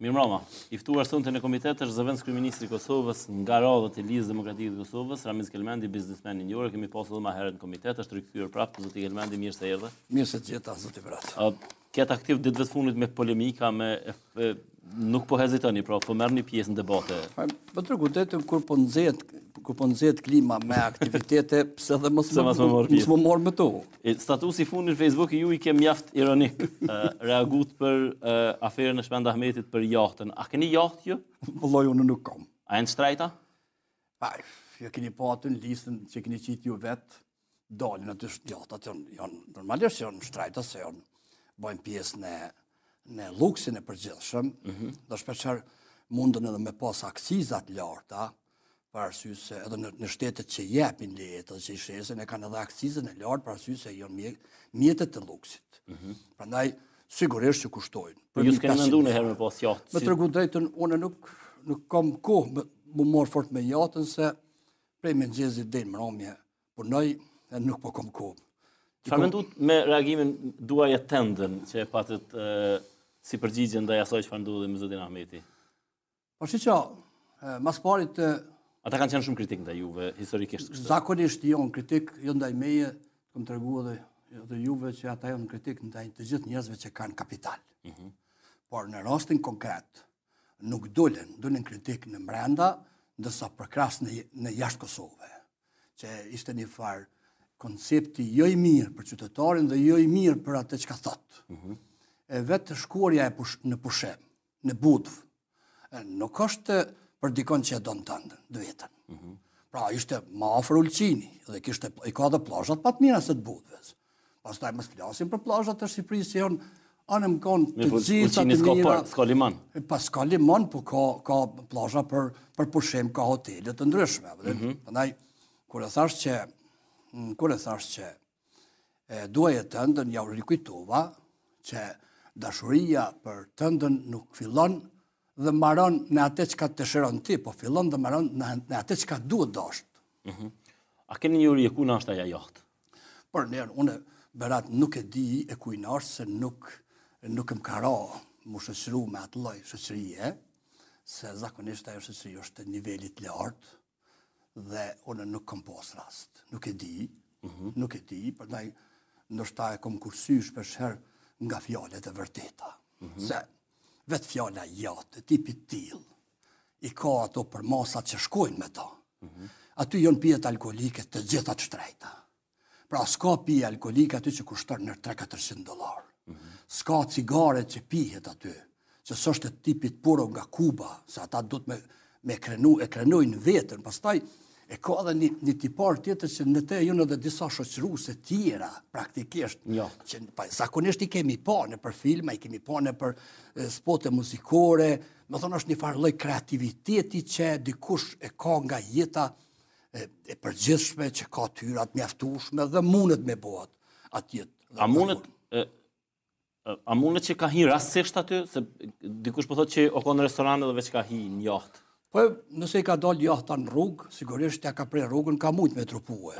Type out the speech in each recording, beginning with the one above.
Mirëmbrëma. I ftuar sonte në komitet është zëvendës kryeministri i Kosovës nga radhët e Lidhjes Demokratike të Kosovës, Ramiz Kelmendi, biznesmen i njohur. Kemi pasur edhe më herët në komitet, është rikthyer prapë zoti Kelmendi, mirë se erdhe. Mirë se gjeta zoti Berat. Ket aktiv ditëve të fundit me polemika, nuk po hezitoni, pra po merrni pjesë në debate. Po tregu detëm kur po nxehet klima me aktivitete, pse dhe mos më mor me to. Statusi i fundit në Facebook ju i ke mjaft ironik. Reagut për aferën e Shpend Ahmetit për jahtën. A keni jahtë ju? Vëllai unë nuk kam. A janë shtrejta? Jo keni patur në listën që keni qitë ju vetë, dalin aty jahtat janë normalisht janë shtrejta se janë bëjnë pjesë në luksin e përgjithshëm, do shpeqer mundën edhe me pas akcizat larta, për arsye se edhe në shtetet që jepin lejet edhe që i shesin, e kanë edhe akcizën e lartë për arsye se janë mjetet e luksit. Prandaj sigurisht që kushtojnë. Po ju s'keni menduar një herë me pas jahtë? Me tregu drejtën, unë nuk kam kohë më morë fort me jatën se prej mëngjesit deri në mbrëmje punoj e nuk po kam kohë. Çfarë mendut me reagimin duaje tendën që e patët si përgjigje ndaj asaj çfarë ndodhi me zotin Ahmeti? Po shiqo, mas parit ata kanë qenë shumë kritik ndaj juve historikisht kështu. Zakonisht janë kritik jo ndaj meje, kam treguar edhe juve që ata janë kritik ndaj të gjithë njerëzve që kanë kapital. Por në rastin konkret nuk dolen kritik në brenda, ndërsa përkras në jashtë Kosovë, që ishte një farë koncepti jo i mirë për qytetarin dhe jo i mirë për atë që ka thotë. E vetë shkuarja në pushim, në budv, nuk është për dikon që e do në tëndën, dë vetën. Pra, ishte ma afër Ulqini, dhe i ka dhe plazhat pa të mira se të budves. Pastaj mos flasim për plazhat e Shqipërisë, që janë anë më kanë të gjitha të mira. S'ka liman. Pas ka liman, po ka plazha për pushim, ka hotele të ndryshme. Prandaj, kur e thash që duaje tëndën, ja u rikujtova që dashuria për tëndën nuk fillon dhe mbaron në atë që ka të dëshiron ti, po fillon dhe mbaron në atë që ka duhet dashtë. A keni një uri e ku në është aja jahtë? Por nërë, unë Berat nuk e di e ku i në është se nuk më ka ra më shëqëru me atë lloj shoqërie, se zakonisht ajo shoqëri është të nivelit lartë, dhe unë nuk kam pas rast. Nuk e di, përndaj ndoshta e kam kursysh për shherë nga fjallet e vërteta. Se vetë fjalla jatë, tipit tillë, i ka ato për masat që shkojnë me ta. Aty janë pijet alkoholike të gjitha të shtrejta. Pra s'ka pije alkoholike aty që kushton në $300-400. S'ka cigare që pihet aty, që s'është tipit puro nga Kuba, se ata do të me krenojnë vetën, pastaj e ka edhe një tipar tjetër që në te jënë edhe disa shoqëruse tjera, praktikisht, që zakonisht i kemi pa në për filma, i kemi pa në për spote muzikore, me thonë është një farë lloj kreativiteti që dikush e ka nga jeta e përgjithshme, që ka tyrat mjaftueshme dhe mundet me bëhet atjet. A mundet që ka hi rastësisht aty, se dikush po thotë që o ka në restorane dhe veç ka hi në jahtë? Po, nëse i ka dalë jahta në rrugë, sigurisht ja ka prej rrugën, ka mujt me trupue.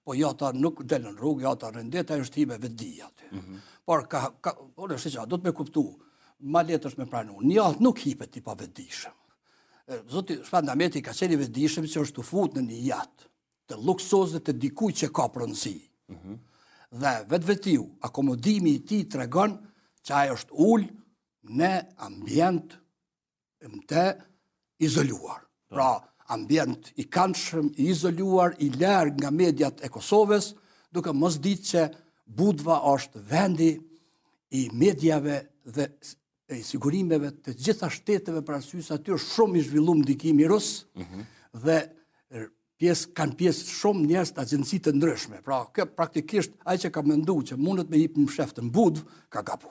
Po jahta nuk del në rrugë, jahta rëndet, ajo është hi me vetdi aty. Por, do të me kuptu, ma letë është me pranu, një jahtë nuk hipet i pa vetdishëm. Zoti Shpend Ahmeti ka qenë i vetdishëm që është të fut në një jatë, të luksozë të dikuj që ka pronësi. Dhe vetë akomodimi i ti tregon që ajo është ullë në ambient të izoluar. Pra, ambient i këndshëm, i izoluar, i larg nga mediat e Kosovës, duke mos ditë që Budva është vendi i mediave dhe i sigurimeve të gjitha shteteve për arsye se aty është shumë i zhvilluar ndikimi rus dhe kanë pjesë shumë njerëz të agjenci të ndryshme. Pra, praktikisht ai që ka menduar që mundet me hip në sheft në Budv, ka gabu.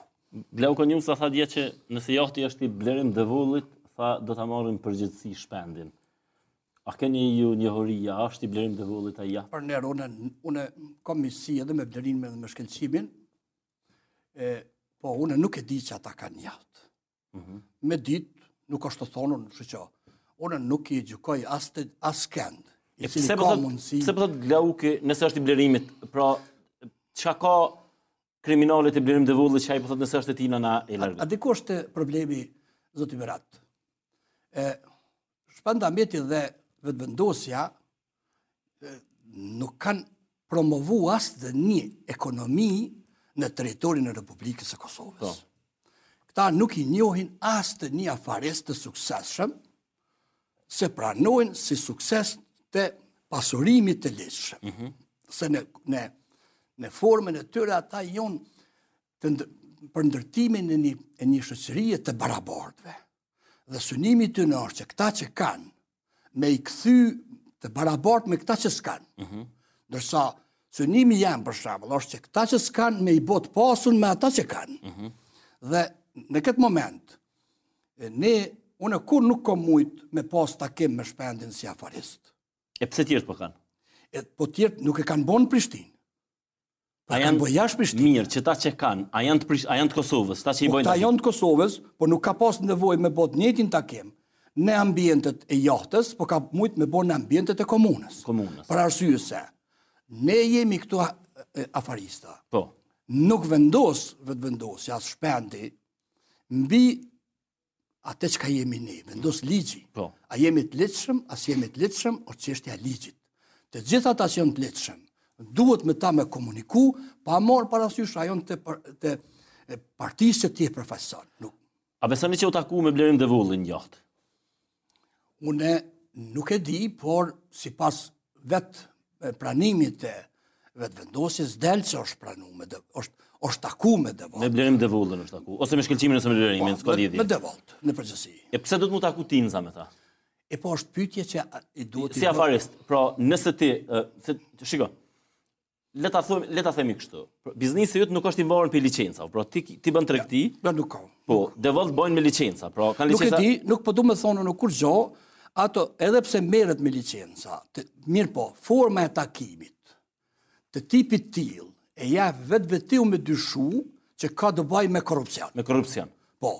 Glauko Njusa tha dje që nëse jahti është i Blerim Devullit, tha do ta marrin përgjithësi Shpendin. A keni ju njohuria, është i Blerim Devullit ai jahtë? Për nërë, unë kam misi edhe me Blerin me shkelqimin, po unë nuk e di që ata kanë jahtë. Me ditë, nuk është të thonë, unë nuk i gjykoj as kënd. Pse po thot Glauki, nëse është i Blerimit, pra çka ka kriminalet e Blerim Devullit që ai po thot nëse është e tina na e largë? A diko është problemi zoti Berat, shpërndamjeti dhe vetëvendosja nuk kanë promovu asë dhe një ekonomi në teritorin e Republikës së Kosovës. Këta nuk i njohin asë të një afares të suksesshëm, se pranojnë si sukses të pasurimit të lehtëshëm. Se në formën e tyre ata jonë për ndërtimin e një shoqërie të barabartëve. Dhe synimi të në është që këta që kanë, me i kthy të barabartë me këta që s'kanë. Ndërsa synimi jam për shembull është që këta që s'kanë me i bot pasun me ata që kanë. Dhe në këtë moment, unë kur nuk kom mujt me pas takim me shpendin si afarist. E pse tjertë po kanë? Po tjertë nuk e kanë bon në Prishtinë. A janë mirë që ta që kanë, a janë të Kosovës, ta që i bojnë takim? Ta janë të Kosovës, po nuk ka pas nevojë me bot njëtin takim në ambientet e jahtës, po ka mujt me bon në ambientet e komunës. Për arsye se ne jemi këtu afarista. Po. Nuk vetëvendosja as shpendi mbi atë që ka jemi ne, vendos ligji. Po. A jemi të lehtëshëm, as jemi të lehtëshëm, o çështja e ligjit. Të gjitha ata që janë të lehtëshëm, duhet me ta me komuniku, pa marrë parasysh ajo të partisë që ti e përfaqëson. A besoni që u taku me Blerim Devullin jahtë? Unë nuk e di, por sipas vetë pranimit të vetëvendosjes del që është pranuar, është taku me Devolt. Me Blerim Devullin është taku, ose me shkëlqimin e së Blerimin, s'ka lidhje. Me Devolt, në përgjithësi. E pse do të mu taku Tinza me ta? E po është pyetje që i duhet si afarist, pra nëse ti, shiko, le ta themi kështu. Biznesi jot nuk është i mbarur për licenca, pra ti bën tregti. Ja, nuk ka. Po, Devolt bojnë me licenca, pra kanë licenca. Nuk e di, nuk po du me thonë në kur gjë, ato edhe pse merret me licenca, mirë po, forma e takimit të tipit tillë e jep vetë me dyshu që ka të bëjë me korrupsion. Me korrupsion. Po.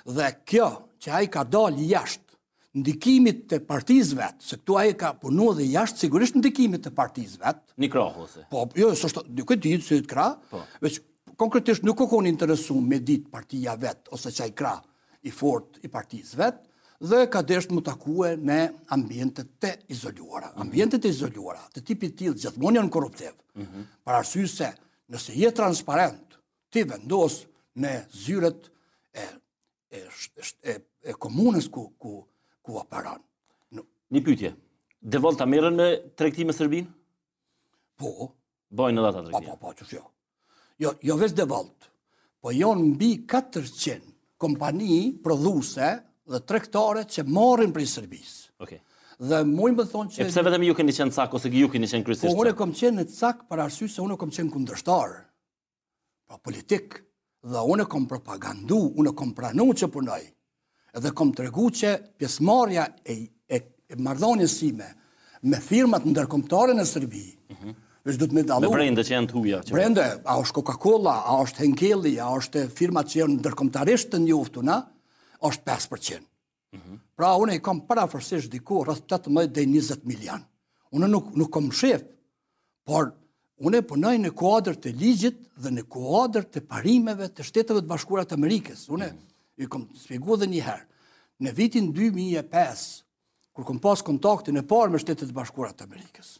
Dhe kjo që ai ka dalë jashtë ndikimit të partisë vetë, se këtu ai ka punu dhe jashtë sigurisht ndikimit të partisë vetë. Një krah ose. Po, jo, nuk e di se të krah, veç konkretisht nuk u kon interesu me ditë partia vetë ose çaj krah i fort i partisë vetë, dhe ka desht më takue me ambientet të izoluara. Ambientet të izoluara, të tipit tillë gjithmonë janë korruptiv. Për arsye se nëse je transparent, ti vendos me zyret e komunës ku operon. Një pyetje. Devolt ta merren me tregti me Serbinë? Po. Bojnë edhe ata tregti. Po, ç'është jo. Jo vetë Devolt, po janë mbi 400 kompani prodhuese dhe tregtare që marrin prej Serbisë. Okej. Dhe mund të thonë që e pse vetëm ju keni qenë cak ose ju keni qenë kryesisht? Po unë kam qenë në cak për arsye se unë kam qenë kundërshtar. Pra politik, dhe unë kam propagandu, unë kam pranuar që punoj. Edhe kam tregu që pjesëmarrja e marrëdhënies sime me firmat ndërkombëtare në Serbi. Veç do të më dallu. Me brende që janë të huaja. Brende, a është Coca-Cola, a është Henkeli, a është firmat që janë ndërkombëtarisht të njoftuna, është 5%. Pra unë i kam parafërsisht diku rreth 18 deri 20 milion. Unë nuk kam shef, por unë punoj në kuadër të ligjit dhe në kuadër të parimeve të Shteteve të Bashkuara të Amerikës. Unë i kam shpjeguar edhe një herë. Në vitin 2005, kur kam pas kontaktin e parë me Shtetet e Bashkuara të Amerikës,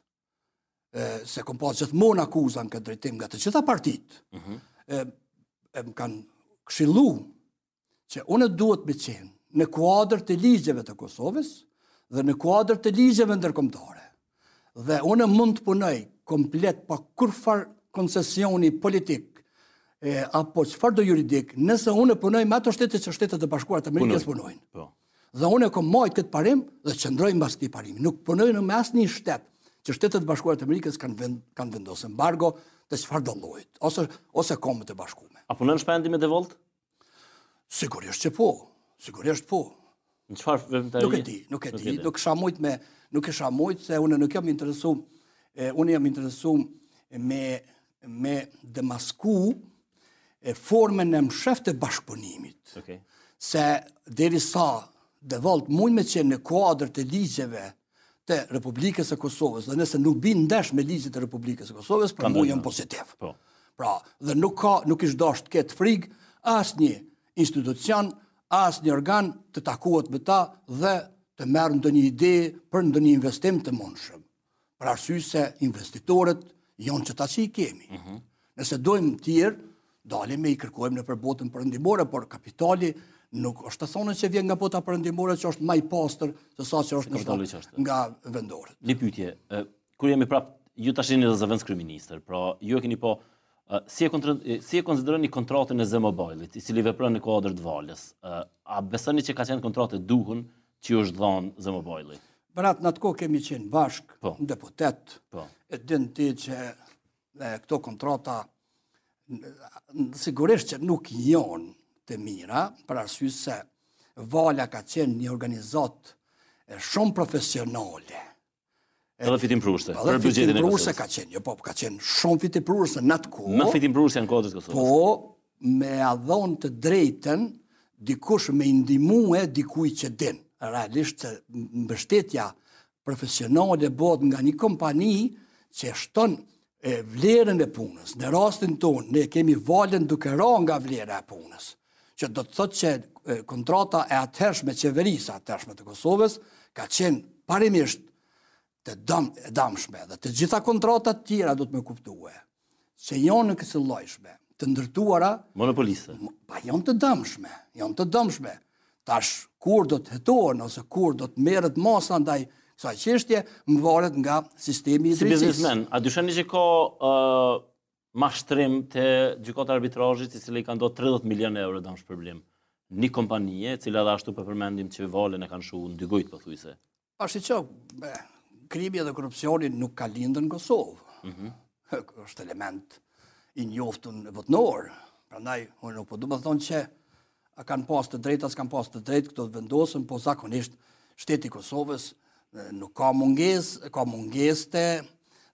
se kam pas gjithmonë akuzën këtë drejtim nga të gjitha partitë, më kanë këshillu që unë duhet me qenë në kuadër të ligjeve të Kosovës dhe në kuadër të ligjeve ndërkombëtare. Dhe unë mund të punoj komplet pa kurfar koncesioni politik apo çfarë do juridik, nëse unë punoj me ato shtete që Shtetet e Bashkuara të Amerikës punojnë. Dhe unë kam marrë këtë parim dhe qëndroj mbas këtij parimi. Nuk punoj me asnjë shtet që Shtetet e Bashkuara të Amerikës kanë vendosur embargo të çfarë do llojit, ose Kombët e Bashkuara. A punon shpendi me Devolt? Sigurisht që po. Sigurisht po. Në çfarë veprimtari? Nuk e di. Nuk isha mujt se unë nuk jam interesuar. Unë jam interesuar me demasku formën e mshef të bashkëpunimit. Se derisa Devolt mund me qenë në kuadër të ligjeve të Republikës së Kosovës, dhe nëse nuk bin ndesh me ligjet të Republikës së Kosovës, për mua janë pozitiv. Pra, dhe nuk ish dashur të ketë frikë asnjë institucion, as një organ të takohet me ta dhe të merë ndonjë ide për ndonjë investim të mundshëm. Për arsye se investitorët janë që ta që i kemi. Nëse dojmë tjerë, dalim me i kërkojmë në për botën perëndimore, por kapitali nuk është të thonë që vjen nga bota perëndimore që është më i pastër se sa që është nga vendorët. Një pyetje, kur jemi prap, ju tash jeni zëvendës kryeministër, pra ju e keni po si e konsideroni kontratën e Z-Mobile-it, i cili vepron në kuadër të Valës? A besoni që ka qenë kontratë duhur që është dhënë Z-Mobile-it? Berat, në atë kohë kemi qenë bashkë, në deputet, e din ti që këto kontrata sigurisht që nuk janë të mira, për arsye se Vala ka qenë një organizat shumë profesionale. Edhe fitim prurse. Edhe fitim prurse ka qenë, ka qenë shumë fitim prurse në atë kohë. Më fitim prurse janë kodët Kosovës. Po, me adhon të drejten, dikush me indimue dikuj që din. Realisht që mbështetja profesionale bëhet nga një kompani që shton vlerën e punës. Në rastin tonë, ne kemi Valën duke ra nga vlera e punës. Që do të thotë që kontrata e atëhershme qeverisë atëhershme të Kosovës ka qenë parimisht të damshme dhe të gjitha kontratat tjera do të me kuptue që janë në kësë llojshme, të ndërtuara monopoliste. Pa janë të dëmshme. Tash kur do të hetohen ose kur do të merret masa ndaj kësaj çështje më varet nga sistemi i drejtësisë. Si biznesmen, a dyshoni që ka mashtrim të gjykata arbitrazhit i cili ka ndodhur 30 milion euro dëmshpërblim? Një kompanie, e cila dhe ashtu për përmendim që Valën e kanë shuar ndygojt pothuajse. Krimi dhe korupcioni nuk ka lindër në Kosovë. Është element i njoftun botnor. Prandaj, unë nuk po du me thonë që a kanë pas të drejta, s'kanë pas të drejtë, këto të vendosën, po zakonisht shteti Kosovës nuk ka mungesë, ka mungesë të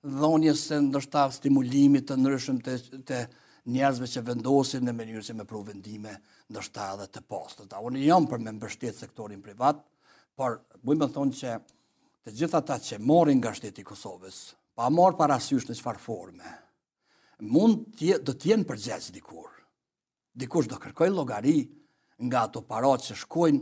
dhonjes se ndoshta stimulimit të ndryshëm të njerëzve që vendosin në mënyrë që me pru vendime ndoshta edhe të pastërta. Unë jam për me mbështet sektorin privat, por bujmë me thonë që të gjitha ata që morin nga shteti Kosovës, pa marrë parasysh në çfarë forme, do t'jenë përgjegjës dikur. Dikush do kërkoj llogari nga ato parat që shkojnë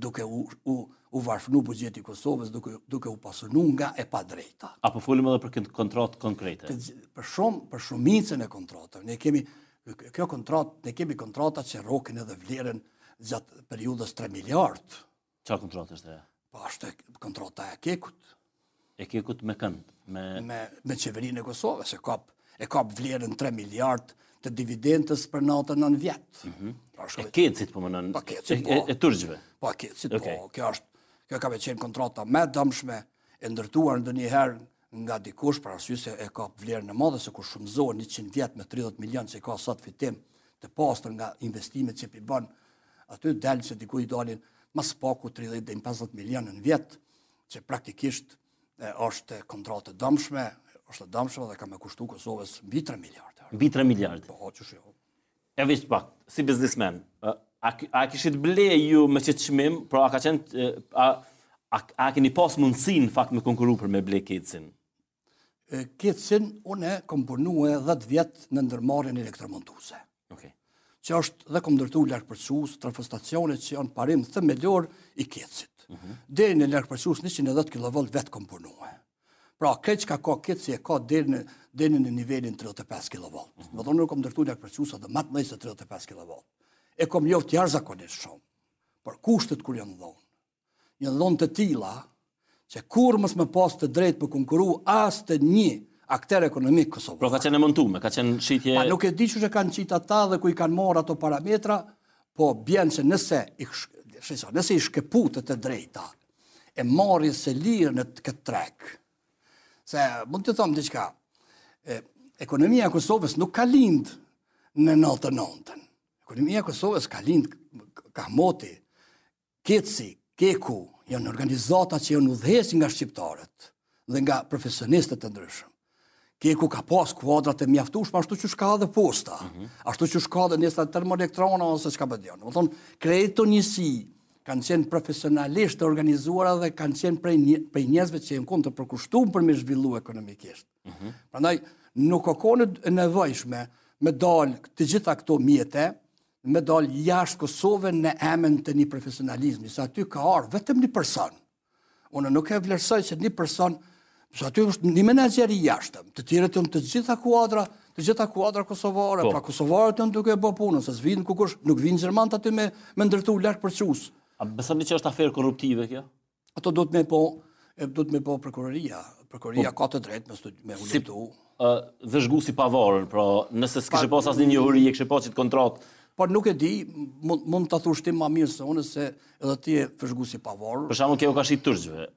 duke u varfënu buxheti i Kosovës, duke u pasunu nga e padrejta. Apo folim edhe për kontratë konkrete? Për shumicën e kontratave. Ne kemi kontrata që rrokin edhe vlerën gjatë periudhës 3 miliard. Çfarë kontratë është e? Po është kontrata e Kekut. E Kekut me kënd? Me qeverinë e Kosovës. E kap vlerën 3 miliard të dividendës për 99 vjetë. E Kecit po më nën? E turqve? Po e Kecit, po. Kjo ka me qenë kontrata me dëmshme, e ndërtuar ndonjëherë nga dikush, për arsye se e kap vlerën e madhe, se kur shumëzohen 100 vjetë me 30 milion që ka sot fitim të pastër nga investimet që i bën, aty delë që dikuj dalin mas paku 30 dhe 50 milion në vjetë, që praktikisht është kontratë dëmshme, dhe ka me kushtu Kosovës mbi 3 miliard. Mbi 3 miliard? Po, që shjo. E vishë pak, si biznismen, a kishit ble ju me qëtë çmim, pra a ka qenë, a keni pas mundësin fakt me konkuru për me ble Kecin? Kecin, une kom punu 10 vjetë në ndërmarrjen elektromontuse. Që është dhe kom ndërtu largëpërçues, trafostacionet që janë parim themelor i Kecit. Deri në largëpërçues 110 kV vetë kom punue. Pra, këtë që ka Keci e ka deri në nivelin 35 kV. Më thonë nuk kom ndërtu largëpërçues edhe më të mëdha se 35 kV. E kom njoftë jashtëzakonisht shumë. Por kushtet kur janë dhënë. Janë dhënë të tilla që kur mos më pas të drejtë për konkuru as të një akter ekonomik Kosovë. Pro ka qenë montume, ka qenë shitje... Pa nuk e di që kanë qitë ata dhe ku i kanë marrë ato parametra, po bjen që nëse i shkeputët e drejta, e marrë se lirë në këtë trek, se mund të thomë diçka, ekonomia e Kosovës nuk ka lindë në 99-ën. Ekonomia e Kosovës ka lindë Kahmoti, Keci, Keku, janë organizata që janë udhëhequr nga shqiptarët dhe nga profesionistët të ndryshëm. Keku ka pas kuadrat e mjaftueshme, ashtu që shka dhe posta, ashtu që shka dhe njësa termoelektrona ose çka bëdjanë. Më thonë, krejto njësi kanë qenë profesionalisht të organizuara dhe kanë qenë prej njerëzve që janë konë të përkushtuar për me zhvillu ekonomikisht. Prandaj, nuk ka qenë e nevojshme me dalë të gjitha këto mjete me dalë jashtë Kosovë në emën të një profesionalizmi, se aty ka arë vetëm një person. Unë nuk e vlerësoj që një person, se aty është një menaxher i jashtëm, të tjerët janë të gjitha kuadra kosovare, pra kosovarët janë duke bë punën, se s'vinë kukush, nuk vinë gjermanët aty me ndërtu larg përçus. A besoni që është aferë korruptive kjo? Ato do të me po prokuroria. Prokuroria ka të drejtë me u luftu. Dhe zhgusi pavarën, pra nëse s'kishe pas asnjë njohuri, e kishe pas qitë kontratë. Por nuk e di, mund të thush ti më mirë se unë se edhe ti e vëzhguesi pavarur. Për shembull, kjo ka shit turqëve.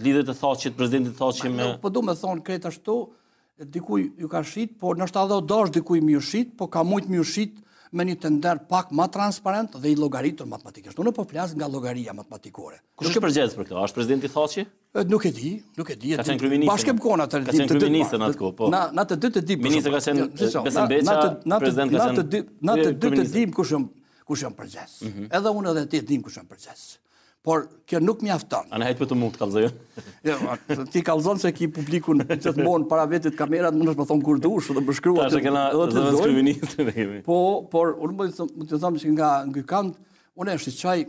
Lidhet e thoshit, presidenti thoshim me... Po du me thonë krejt ashtu, dikuj ju ka shit, por nështë edhe o dash dikuj mi ju shit, po ka mujt mi ju shit me një tender pak ma transparent dhe i logaritur matematikisht. Unë po flas nga llogaria matematikore. Kush është përgjegjës për kjo? Është presidenti thoshi? Nuk e di. Ka qenë kryeminist. Bashkëm kona të ka qenë kryeminist në atë kohë, po. Na të dy të dim. Ministri ka qenë Besim Beqa, president ka qenë. Na të dy të dim kush janë përgjegjës. Edhe unë edhe ti dim kush janë përgjegjës. Por kjo nuk mjafton. A ne hajt për të mund të kallëzoj? Jo, ti kallëzon se ki publikun gjithmonë para vetit kamerat, mundesh më thon kur dush dhe më shkruaj. Tash kena zëvendës kryeministër kemi. Por unë më të them që nga ky kant unë e shiqaj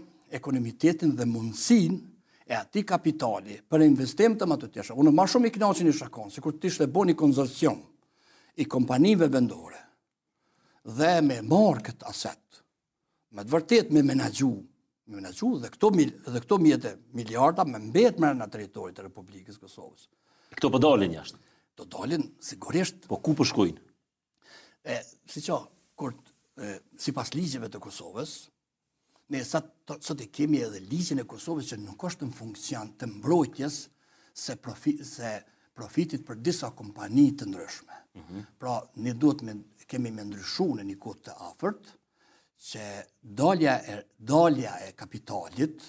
ekonomitetin dhe mundësinë e atij kapitali për investim të më të tjera. Unë më shumë i kënaqur i shakon, sikur të ishte bën një konsorcium i kompanive vendore dhe me marr këtë aset. Me të vërtet me menaxhu dhe këto mjete miliarda me mbet në territorit të Republikës Kosovës. Këto po dalin jashtë. Do dalin sigurisht. Po ku po shkojnë? Sipas ligjeve të Kosovës, ne sot e kemi edhe ligjin e Kosovës që nuk është në funksion të mbrojtjes se profitit për disa kompani të ndryshme. Pra, ne duhet kemi me ndryshu në një kohë të afërt, që dalja e kapitalit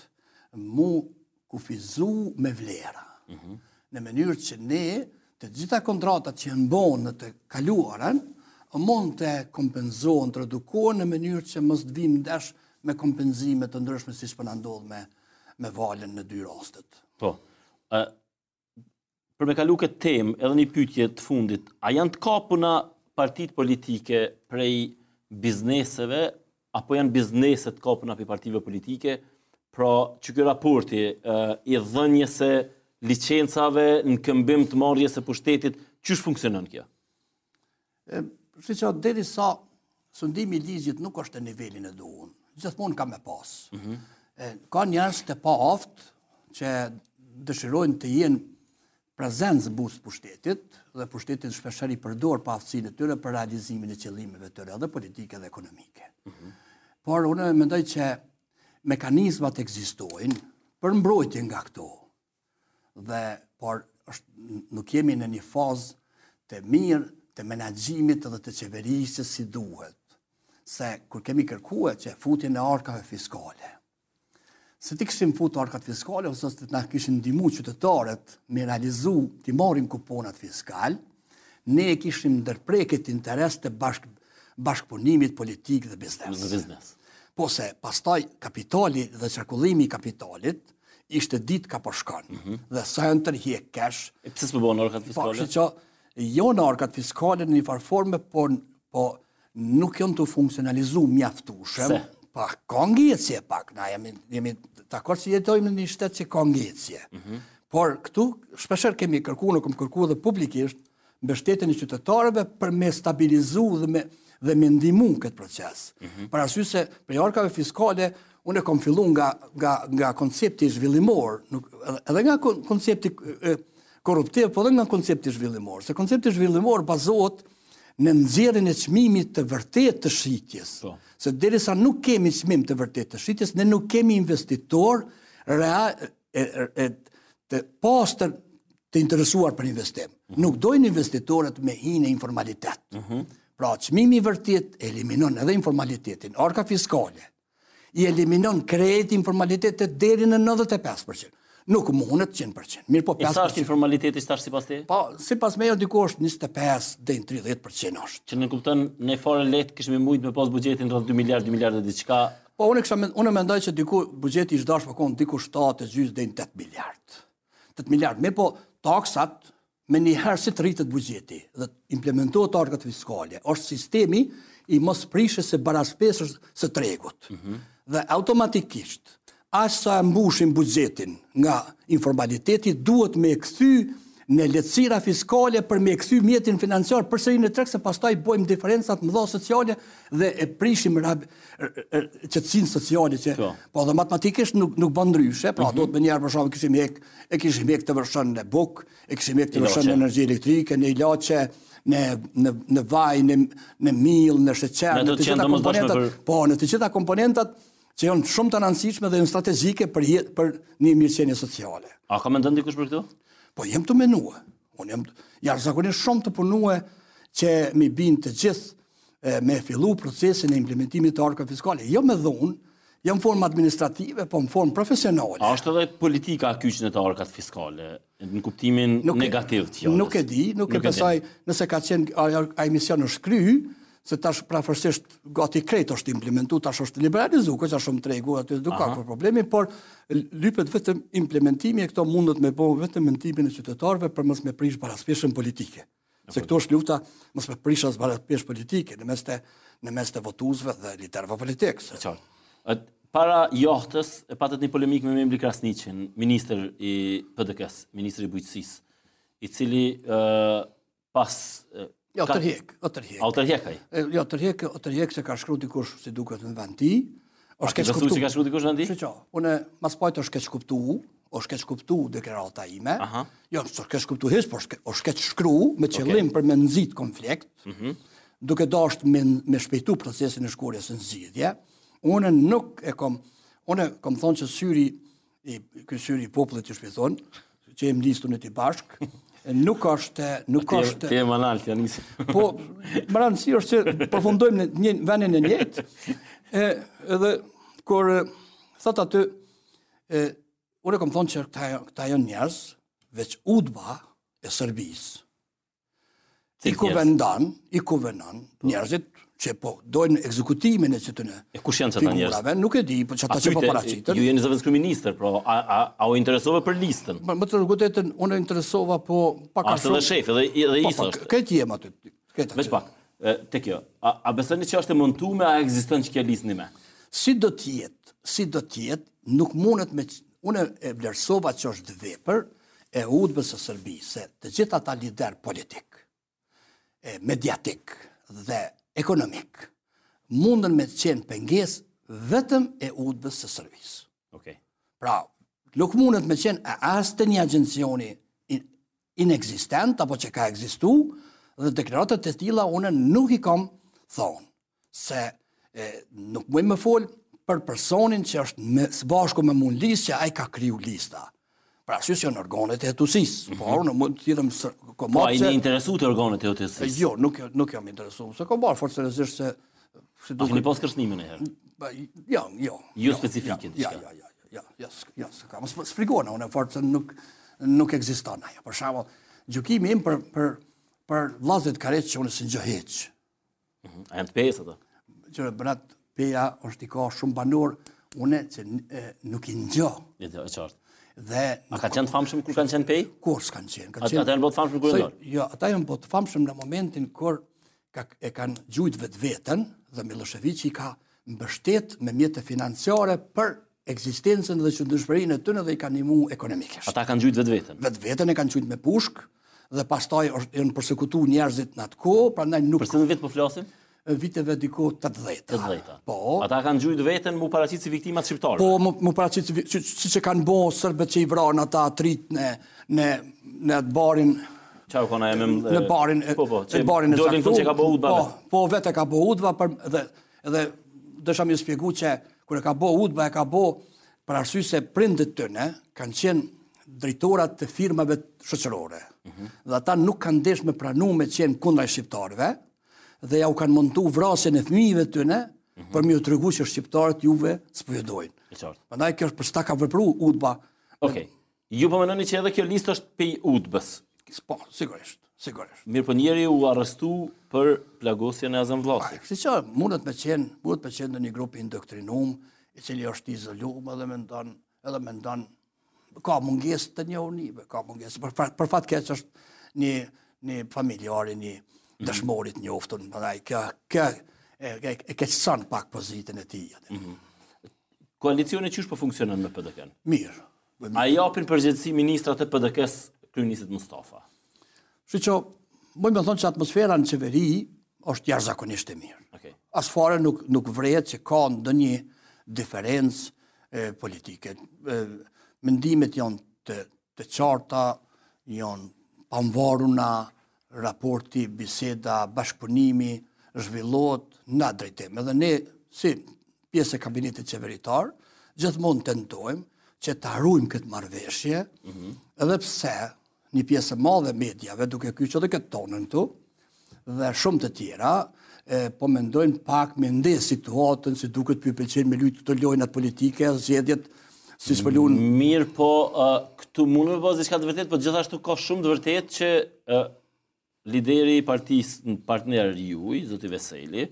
mu kufizu me vlera. Në mënyrë që ne të gjitha kontratat që janë bënë në të kaluarën, mund të kompenzohen, të redukohen në mënyrë që mos të vim ndesh me kompenzime të ndryshme si që ndodh me valën në dy rastet. Po. Për me kalu këtë temë, edhe një pyetje të fundit, a janë të kapuna partitë politike prej bizneseve apo janë bizneset kapuna për partive politike, pra që kjo raporti i dhënjes së licencave në këmbim të marrjes së pushtetit, çish funksionon kjo? Deri sa sundimi i ligjit nuk është në nivelin e duhur. Gjithmonë ka me pas. Ka njerëz të paaftë që dëshirojnë të jenë prezencë buzë pushtetit dhe pushtetit shpeshherë i përdor paaftësinë e tyre për realizimin e qëllimeve të tyre edhe politike dhe ekonomike. Por unë mendoj që mekanizmat ekzistojnë për mbrojtje nga këto. Por nuk jemi në një fazë të mirë të menaxhimit dhe të qeverisjes si duhet. Se kur kemi kërkuar që futjen e arkave fiskale. Se ti kishim futur arkat fiskale ose të na kishin ndihmuar qytetarët me realizu të marrin kuponat fiskal, ne kishim ndërprerë interes të bashkëpunimit politik dhe biznes. Po se pastaj kapitali dhe qarkullimi i kapitalit ishte ditë ka po shkon. Dhe sa janë tërhiq cash. Pse s'po bën arkat fiskale? Po, jo në arkat fiskale në një farë forme, po nuk janë të funksionalizuar mjaftueshëm. Pa ka ngjecje pak, na jemi dakord që jetojmë në një shtet që ka ngjecje. Por këtu shpeshherë kemi kërkuar dhe publikisht mbështetjen e qytetarëve për me stabilizu dhe me ndihmu këtë proces. Për arsye se për arkave fiskale unë kam filluar nga koncepti zhvillimor, edhe nga koncepti korruptiv, po edhe nga koncepti zhvillimor. Se koncepti zhvillimor bazohet në nxjerrjen e çmimit të vërtet të shitjes. Se derisa nuk kemi çmim të vërtet të shitjes, ne nuk kemi investitor të pastër të interesuar për investim. Nuk dojnë investitorët me hinë informalitet. Pra, çmimi i vërtet eliminon edhe informalitetin, arka fiskale. I eliminon krejt informalitetet deri në 95%. Nuk mundet 100%. Mirë po 5%. I sa është informaliteti shtash sipas te? Po, sipas meja diku është 25 deri në 30% është. Që në kupton në fare lehtë kishim mujt me pas buxhetin rreth 2 miliardë diçka. Po unë mendoj që diku buxheti i zgdash pakon diku 7.5 deri në 8 miliardë. 8 miliardë. Mirë po taksat me një herë si të rritet buxheti dhe implementohet arkat fiskale. Është sistemi i mos prishës së baraspesës së tregut. Dhe automatikisht, aq sa mbushim buxhetin nga informaliteti, duhet me kthy në lehtësira fiskale për me kthy mjetin financiar përsëri në treg, se pastaj bëjmë diferencat mëdha sociale dhe e prishim qetësinë sociale që po dhe matematikisht nuk bën ndryshe, pra do të njëherë për shkak kishim hek të vërshën në buk, e kishim hek të vërshën në energji elektrike, në ilaçe, në vaj, në miell, në sheqer, në të gjitha komponentat, në të gjitha komponentat që janë shumë të rëndësishme dhe janë strategjike për një mirëqenie sociale. A ka mendon dikush për këto? Po jem të menue. Unë jam jashtëzakonisht shumë të punue që mi binë të gjithë me fillu procesin e implementimit të arkave fiskale. Jo me dhunë, jo në formë administrative, po në formë profesionale. A është edhe politika a kyçën e të arkat fiskale, në kuptimin negativ të fjalës? Nuk e di, nuk e besoj nëse ka qenë a emision është kry, se tash prafërsisht gati krejt është implementu, tash është liberalizu, që shumë tregu, aty nuk ka kërë problemi, por lypet vetëm implementimi e këto mundët me bo vetëm mentimin e qytetarëve për mos me prish baraspeshën politike. Se këto është luta mos me prish as baraspeshë politike në mes të votuesve dhe liderëve politikës. Para jahtës e patët një polemik me Memli Krasniqin, ministër i PDK-s, ministër i bujqësisë, i cili pas Jo, tërhek. A u tërhek ai? Jo, tërhek se ka shkru dikush si duket në vend ti. A ke besu që ka shkru dikush në vend ti? Unë mas pajtë është keq kuptu deklarata ime. Jo, është keq kuptu hes, por është keq shkru me qëllim për me nëzit konflikt, duke dasht me shpejtu procesin e shkurjes në zgjidhje. Unë kom thonë që syri i popullit që shpethon, që e mlistu në t'i bashk, nuk është... Ti e manalt, Janis. Po, më rëndësi është që përfundojmë në vendin e njëjtë, edhe kur thot aty, unë kom thonë që këta janë njerëz, veç udba e Serbisë. I kuvendan njerëzit që po dojnë ekzekutimin e qëtëne figurave, nuk e di, po që ata që po paraqiten. Ju jeni zëvendës kryeministër, pra a u interesove për listën? Më të rëgutetën, unë interesova, po paka shumë... Ashtë edhe shef, edhe isë është. Këtë jem aty. Veç pak, te kjo, a besoni që është e montume, a ekziston që kjo listë një me? Si do tjetë, nuk mundet me... Unë e vlerësova që është vepër e udhbës së Serbisë, se të gjitha ata lider politik, mediatik dhe ekonomik, mundën me të qenë penges vetëm e udhbës së Serbisë. Pra, nuk mundet me qenë as të një agencioni inexistent, apo që ka ekzistu, dhe deklaratët e tilla unë nuk i kam thonë, se nuk mëj me folë për personin që është së bashku me mund listë që ai ka kriju lista. Pra, sys janë organet e hetusisë, por në mund të thirrëm komat. Po ai jeni interesuar të organet e hetusisë? Jo, nuk jam interesuar. Se komat forcërisht se a keni pas kërcënimin e herë? Jo. Jo specifike diçka. Jo, s'ka. Mos shpjegona, unë fort se nuk ekziston ajo. Për shembull, gjykimi im për vllazët Kareç që unë s'ngjoheq. A janë të pesë ato? Që brat peja është i ka shumë banor, unë që nuk i ngjoh. E qartë. A ka qenë të famshëm kur kanë qenë pej? Kur s'kanë qenë. Ata janë bëtë famshëm kur e ndorë? Jo, ata janë bëtë famshëm në momentin kur e kanë gjujt vetë-vetën dhe Milošević i ka mbështet me mjete financiare për eksistencën dhe qëndërshpërinë e tënë dhe i kanë ndihmu ekonomikisht. Ata kanë gjujt vetë-vetën? Vetë-vetën e kanë gjujt me pushk dhe pastaj janë përsekutu njerëzit në atë kohë, prandaj nuk... Për së në vit po flasim? Viteve diko 80. Po. Ata kanë gjujt veten mu paraqit si viktimat shqiptarë. Po, mu paraqit si që kanë bo sërbet që i vranë ata trit në barin... Qa u kona e me... Në barin e saktu. Që ka bo udba. Po, vete ka bo udba, dhe dësha mi spjegu që kër e ka bo udba, e ka bo për arsye se prindet tëne kanë qenë drejtorat të firmave shoqërore. Dhe ata nuk kanë desh me pranu me qenë kundra shqiptarëve, dhe ja u kanë montu vrasjen e fëmijëve tëne, për mi u tregu që shqiptarët juve s'pëjedojnë. Prandaj kjo është për s'ta ka vepru udba. Okej. Ju po mendoni që edhe kjo listë është pej udbës? Po, sigurisht. Mirë, po njeri u arrestu për plagosjen e Azem Vllasit. Si që mundet me qenë në një grup indoktrinum, i cili është izolum edhe mendon ka mungesë të njohurive, ka mungesë. Për fat keq është një familjari, një dëshmorit njoftun, kjo e keqëson pak pozitën e tij. Koalicioni qysh po funksionon me PDK-n? Mirë. A japin përgjegjësi ministrat e PDK-s kryeministit Mustafa? Që mund të thonë që atmosfera në qeveri është jashtëzakonisht e mirë. Okay. As fare nuk vret që ka ndonjë diferencë politike. Mendimet janë të qarta, janë pamvaruna, raporti, biseda, bashkëpunimi zhvillohet në drejtim. Edhe ne, si pjesë e kabinetit qeveritar, gjithmonë tentojmë që të harrojmë këtë marrëveshje, edhe pse një pjesë e madhe mediave, duke kyçur edhe këtë tonën këtu, dhe shumë të tjera, po mendojnë pak me ndes situatën, si duket për pëlqen me lujtë të lojnat politike, zgjedhjet si s'pëllun. Mirë, po këtu mund me pas diçka të vërtet, po gjithashtu ka shumë të vërtet që lideri i partisë partner juaj, zoti Veseli,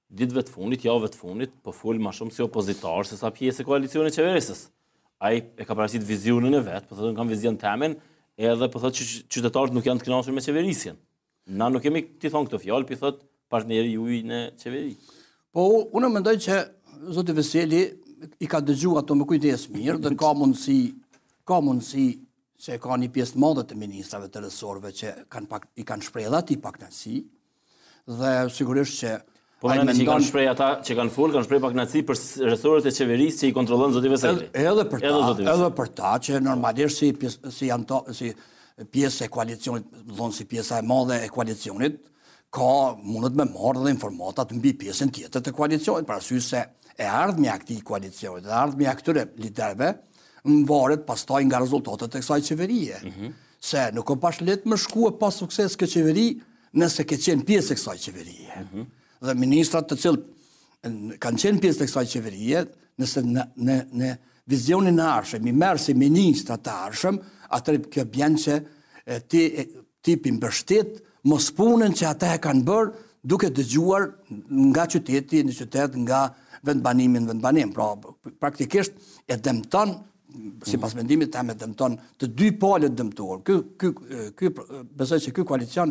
ditëve të fundit, javëve të fundit, po fol më shumë si opozitar se sa pjesë e koalicionit qeverisës. Ai e ka paraqitur vizionin e vet, po thotë kam vizion temen, edhe po thotë që qytetarët nuk janë të kënaqur me qeverisjen. Na nuk kemi ti thon këtë fjalë, pi thotë partneri juaj në qeveri. Po unë mendoj që zoti Veseli i ka dëgjuar ato me kujdes mirë dhe ka mundësi që ka një pjesë të madhe të ministrave të resorëve që i kanë shprehur ati pakënaqësi dhe sigurisht që po mendon që kanë shprehur ata që kanë shprehur pakënaqësi për resorët e qeverisë që i kontrollon zoti Veseli. Edhe për ta që normalisht si pjesë e koalicionit, si pjesa e madhe e koalicionit, mundet me marrë dhe informatat mbi pjesën tjetër të koalicionit, për arsye se e ardhmja këtij koalicionit, e ardhmja këtyre liderëve varet pastaj nga rezultatet e kësaj qeverie. Se nuk ka pas lehtë më shku e pas sukses këtë qeveri nëse ke qenë pjesë e kësaj qeverie. Dhe ministrat të cilët kanë qenë pjesë e kësaj qeverie, nëse në vizionin e ardhshëm i merr si ministra të ardhshëm, atëherë kjo bën që ti mbështet mos punën që ata e kanë bërë duke dëgjuar nga qyteti në qytet, nga vendbanim. Pra, praktikisht e dëmton, sipas mendimit tim, e dëmton të dy palët dëmtuar. Besoj se ky koalicion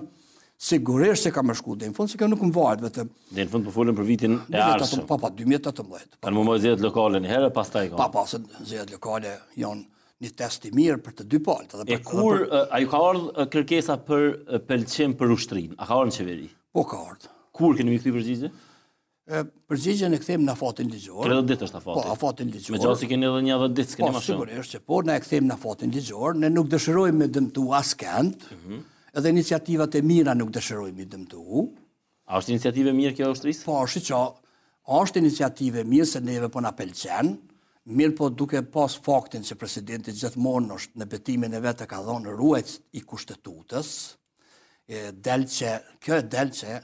sigurisht se ka më shku deri në fund, se kjo nuk më varet vetëm. Deri në fund po folën për vitin e ardhshëm. Po, 2018. Kanë më zgjedhjet lokale një herë, pastaj ka. Po, zgjedhjet lokale janë një test i mirë për të dy palët. E kur a ju ka ardhur kërkesa për pëlqim për ushtrinë? A ka ardhur në qeveri? Po ka ardhur. Kur keni kthy përgjigje? Përgjigjen e kthejmë në afatin ligjor. 30 ditë është afati. Po, afatin ligjor. Me gjasi keni edhe një 10 ditë, s'keni më shumë. Po, sigurisht që po, ne e kthejmë në afatin ligjor, ne nuk dëshirojmë me dëmtu askënd, edhe iniciativat e mira nuk dëshirojmë i dëmtu. A është iniciativë e mirë kjo e ushtrisë? Po, është iniciativë e mirë se neve po na pëlqen, mirë po duke pas faktin që presidenti gjithmonë është në betimin e vetë ka dhënë ruajtës i kushtetutës, kjo e del që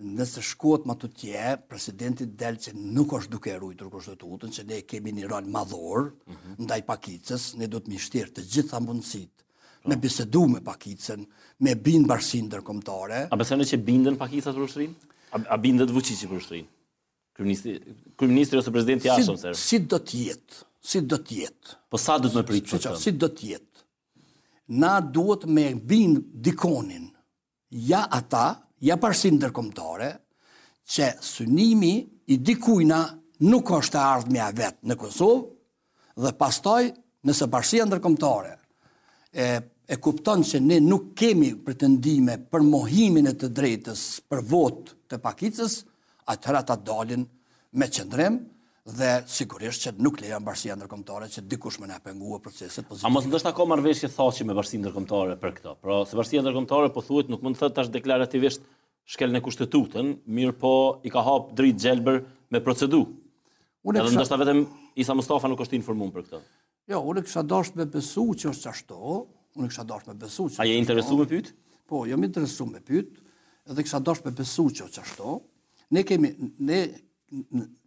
nëse shkohet më tutje, presidenti del që nuk është duke ruajtur kushtetutën, që ne kemi një rol madhor ndaj Pakicës, ne do të mishtirë të gjitha mundësitë, me bisedu me Pakicën, me bindë bashkësinë ndërkombëtare. A besoni që bindën Pakicat për ushtrinë? A bindet Vučići për ushtrinë? Kryeministri ose presidenti i jashtëm ser. Si do të jetë. Po sa do të më pritë për këtë? Si do të jetë. Na duhet me bind dikonin, ja ata, ja bashkësinë ndërkombëtare, që synimi i dikujna nuk është e ardhmja vetë në Kosovë, dhe pastaj nëse bashkësia ndërkombëtare e kupton që ne nuk kemi pretendime për mohimin e të drejtës për votë të Pakicës, atëherë ata dalin me qëndrim dhe sigurisht që nuk lejon bashkësia ndërkombëtare që dikush më na pengue proceset pozitive. A mos ndoshta ka marrëveshje thaçi me bashkësinë ndërkombëtare për këtë? Pra, se bashkësia ndërkombëtare po thuhet nuk mund të thotë tash deklarativisht shkel në kushtetutën, mirë po i ka hap dritë gjelbër me procedurë. Edhe ndoshta vetëm Isa Mustafa nuk është informuar për këtë. Jo, unë kisha dashur me besu që është ashtu. A je interesuar me pyet? Po, jam interesuar me pyet, edhe kisha dashur me besu që është ashtu. Ne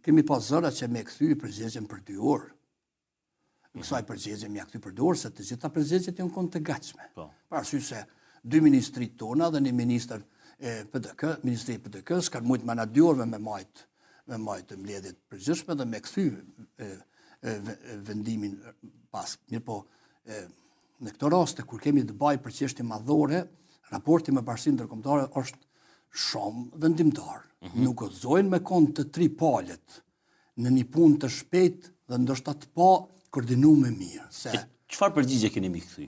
kemi pas zëra që me kthy përgjigjen për 2 orë. Kësaj përgjigje me kthy për 2 orë, se të gjitha përgjigjet janë konë të gatshme. Për arsye se 2 ministrit tona dhe një ministër PDK, ministri i PDK-s kanë mujt mana 2 orë me majtë mbledhjet përgjithshme dhe me kthy vendimin pas. Mirë po, në këto raste kur kemi të baj për çështje madhore, raporti me bashkësinë ndërkombëtare është shumë vendimtarë nuk gëzojnë me konë të 3 palët në një punë të shpejt dhe ndoshta të pa koordinuar mirë. Çfarë përgjigje keni mi kthy?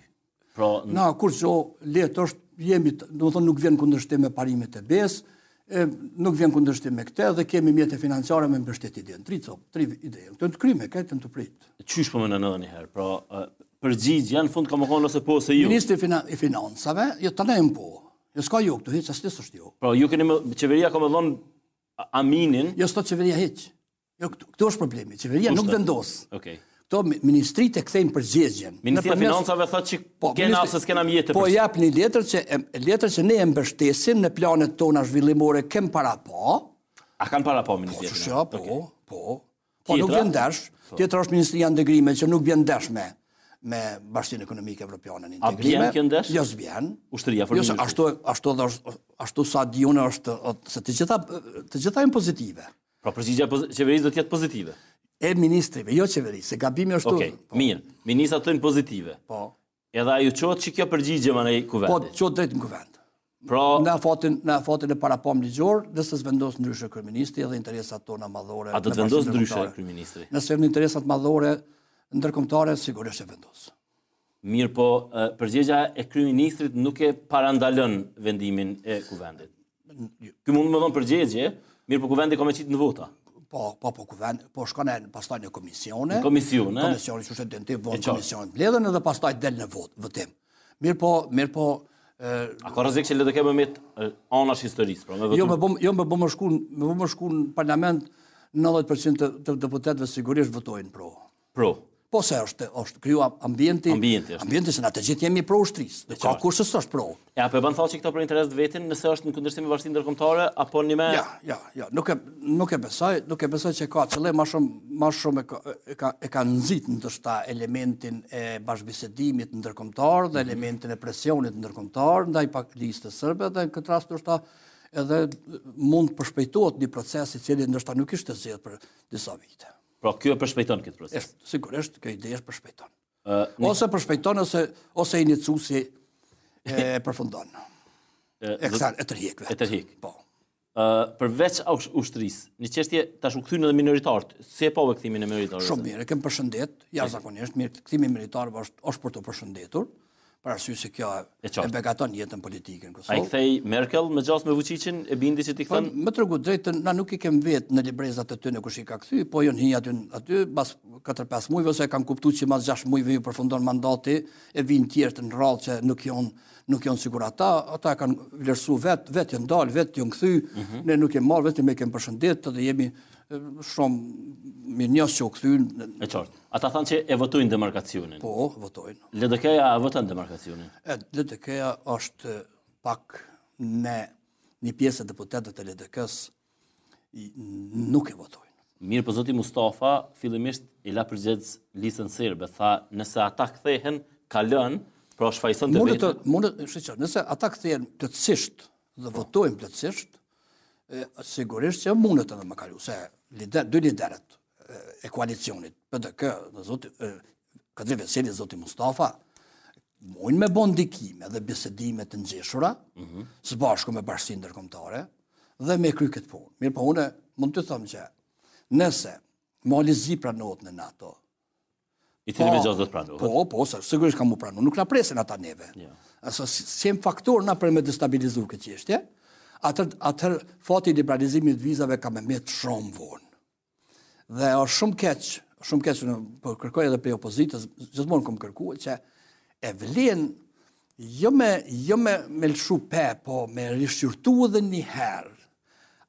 Pra, na kur ço letë është jemi, domethënë nuk vjen kundërshtim me parimet e BE-s, nuk vjen kundërshtim me këtë dhe kemi mjete financiare me mbështetje ide. 3 ide. Këto të kryme, këtë të prit. Qysh po më në një herë? Pra, përgjigje në fund ka më konë ose po ose ju? Ministri i Financave, jo të nejmë po. Jo s'ka jo këtu, hiç, asë është jo. Pra, ju keni qeveria ka më dhonë aminin? Jo s'to qeveria hiç. Jo, këtu është problemi. Qeveria nuk vendos. Okej. Këto ministrit e kthejnë përgjigjen. Ministria e Financave thotë që kena ose s'kena mjetë. Po jap një letër që ne e mbështesim në planet tona zhvillimore kem para pa. A kanë para pa Ministria e Financave? Po nuk vjen dash. Tjetër është Ministria e Integrimit që nuk vjen dash me Bashkinë Ekonomike Evropiane në integrim. A vjen kjo dash? Jo s'vjen. Ushtria Jo, ashtu sa diunë është se të gjitha janë pozitive. Pra përgjigja e qeverisë do të jetë pozitive. E ministrive, jo qeveri, se gabimi është... Okej, mirë. Ministrat thënë pozitive. Po. Edhe ajo qotë që kjo përgjigje më në kuvendit. Po, qotë drejt në kuvend. Pra... Në fatin e parapom ligjor, nëse s'vendos ndryshe kryeministri edhe interesat tona madhore... A do të vendos ndryshe kryeministri? Nëse në interesat madhore ndërkombëtare, sigurisht e vendos. Mirë, po përgjigja e kryeministrit nuk e parandalën vendimin e kuvendit. Ky mund më dhon përgjigje, mirë, po kuvendi ka me qitë në vota. Po kuvend, po shkon pastaj në komisione. Komisione që është tentiv von komision mbledhen edhe pastaj del në votim. Mirë po a ka rrezik që le të kemë me anash historisë, pra me votim. Jo më më shku në parlament 90% të deputetëve sigurisht votojnë pro. Pro. Po se është kriju ambienti se na të gjithë jemi pro ushtrisë. Ka kush s'është pro. Ja, po e bën thashë që këto për interes të vetin, nëse është në kundërshtim me bashkinë ndërkombëtare apo një me... Ja, nuk e besoj që ka qëllim më shumë e ka nxit ndoshta elementin e bashkëbisedimit ndërkombëtar dhe elementin e presionit ndërkombëtar ndaj listës serbe dhe në këtë rast ndoshta edhe mund të përshpejtohet një proces i cili ndoshta nuk ishte zgjedhur për disa vite. Pra kjo e përshpejton këtë proces. Sigurisht, kjo ide është përshpejton. Ose përshpejton, ose iniciuesi e përfundon. E tërhiq vetë. E tërhiq. Po. Përveç ushtrisë, një çështje tash u kthyn edhe minoritarët. Si e pa kthimin e minoritarëve? Shumë mirë, e kem përshëndet, jashtëzakonisht mirë, kthimi i minoritarëve është për të përshëndetur. Për arsye se kjo e begaton jetën politike në Kosovë. Ai kthej Merkel me gjasë me Vučićin e bindi që ti kthen? Më tregu drejtën, na nuk i kem vetë në librezat e tyre kush i ka kthy, po jon hi aty pas 4-5 muajve ose kanë kuptuar që mas 6 muajve ju përfundon mandati e vinë tjerë në radhë që nuk janë sigur ata kanë vlerësuar vetë janë dalë, vetë janë kthy, ne nuk e marr vetëm e kem përshëndet dhe jemi shumë mirënjohës që u kthyn. E qartë. Ata thanë që e votojnë demarkacionin. Po, votojnë. LDK-ja e voton demarkacionin. LDK-ja është pak në një pjesë e deputetëve të LDK-s nuk e votojnë. Mirë, po zoti Mustafa fillimisht i la përgjigj listën serbe, tha nëse ata kthehen, kalën, pra shfaqson të vetë. Nëse ata kthehen plotësisht dhe votojnë plotësisht, sigurisht që mundet edhe më kalu, se dy liderët e koalicionit, PDK dhe Kadri Veseli dhe zoti Mustafa, mujnë me bon ndikime dhe bisedime të ngjeshura, së bashku me Bashkinë Ndërkombëtare, dhe me kry këtë punë. Mirë, po une mund të thëmë që nëse Mali Zi pranohet në NATO, i cili me gjasë do të pranohet. Po, sigurisht ka mu pranohet, nuk na presin ata neve. Si jem faktor na për me destabilizu këtë qeshtje, atër fati i liberalizimit vizave ka me metë shumë vonë. Dhe është shumë keq në kërkoj edhe për opozitës, gjithmonë kom kërkuar që e vlen jo me lëshu pe, po me rishqyrtu edhe një herë.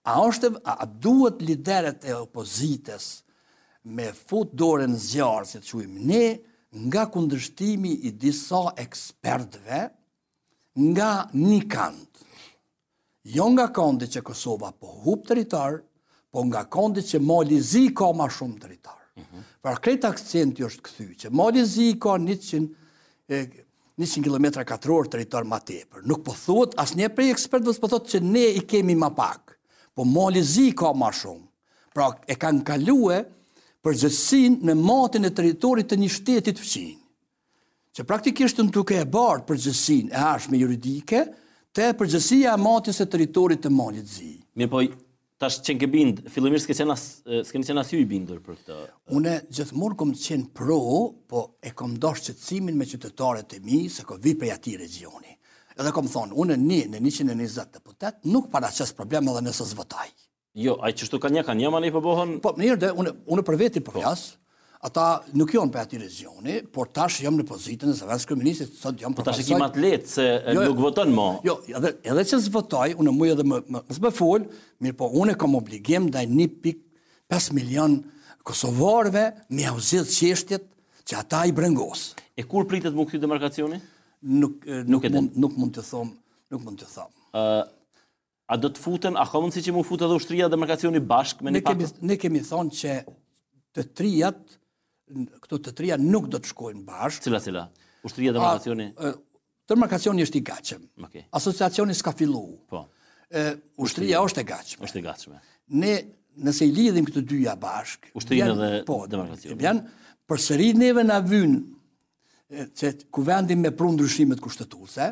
A duhet lideret e opozitës me fut dorën në zjarë, si të quim ne, nga kundërshtimi i disa ekspertëve nga një kant. Jo nga kandi që Kosova po hub territor, po nga kandi që Mali Zi ka ma shumë territor. Pra krejt akcenti është kthy që Mali Zi ka 100 km² territor ma tepër. Nuk po thuhet asnjë prej ekspertëve po thotë që ne i kemi ma pak, po Mali Zi ka ma shumë. Pra e kanë kaluar përgjithësinë në matin e territorit të një shteti të fqinj. Që praktikisht në duke e bardh përgjithësinë e arshme juridike te përgjësia e matjes e teritorit të Malit Zi. Mirë po, tash qenë ke bind, fillimisht s'keni qenë as ju i bindur për këtë. Une gjithmonë kom qenë pro, po e kom dash qëtësimin me qytetarët e mi, se ko vi prej ati regioni. Edhe kom thonë, une në 120 deputet nuk paraqes problem edhe nëse zvotaj. Jo, ai çështu kanë ma ne po bëhen. Po, mirë, une për veti po flas. Ata nuk janë për ati regioni, por tash jam në pozitën e zëvendës kryeministit, sot jam për tash e ki mat lehtë se nuk voton më. Jo, edhe që zvotoj, unë muj edhe më fol, mirë po unë kam obligim ndaj 1.5 milion kosovarëve me u zgjidh çështjet që ata i brengos. E kur pritet më ky demarkacioni? Nuk mund të them. A do të futen, a ka mundësi që mu futet edhe ushtria demarkacioni bashkë me një pakë? Ne kemi thonë që këto të trija nuk do të shkojnë bashkë. Cila? Ushtria demarkacioni? Demarkacioni është i gatshëm. Okay. Asociacioni s'ka fillu. Po. Ushtria është e gatshme. Është e gatshme. Ne, nëse i lidhim këto dyja bashkë... Ushtrinë dhe demarkacioni. Përsëri neve na vynë që ku vendim me pru ndryshimet kushtetuese,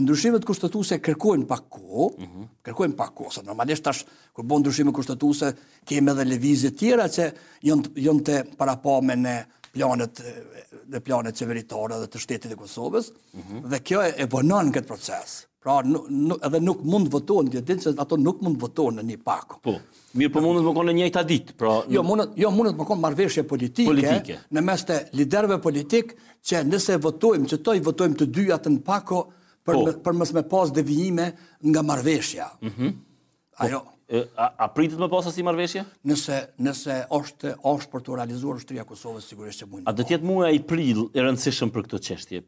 ndryshimet kushtetuese kërkojnë pak kohë, se normalisht tash kur bën ndryshime kushtetuese kemi edhe lëvizje tjera që janë të parapame në planet qeveritare dhe të shtetit e Kosovës, dhe kjo e vonon këtë proces. Pra edhe nuk mund votohen, se ato nuk mund votohen në një pako. Po, mirë po mundet më konë në njëjta ditë. Jo, mundet më konë marrëveshje politike në mes të liderëve politik që nëse votojmë, që i votojmë të dyjat në pako për mos me pas devijime nga marrëveshja. Ajo. A pritet më pas si marrëveshje? Nëse është për të realizuar ushtria Kosovës, sigurisht që mund. A do të jetë muaji prill i rëndësishëm për këtë çështje?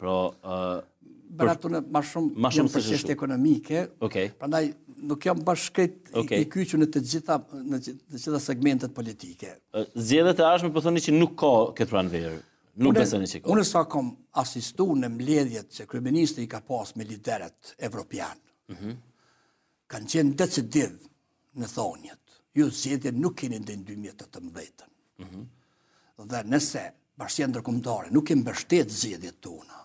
Beratune ma shumë jam për çështje ekonomike, prandaj nuk jam bashkët i kyqur në të gjitha segmentet politike. Zgjedhjet e ardhshme po thoni që nuk ka këtë pranverë. Nuk besoni që ka. Unë sa kam asistuar në mbledhjet që kryeministri i ka pas me liderët evropianë. Kanë qenë decidiv në thonjet. Ju zgjedhje nuk keni në 2018. Dhe nëse bashkia ndërkombëtare nuk e mbështet zgjedhjet tona,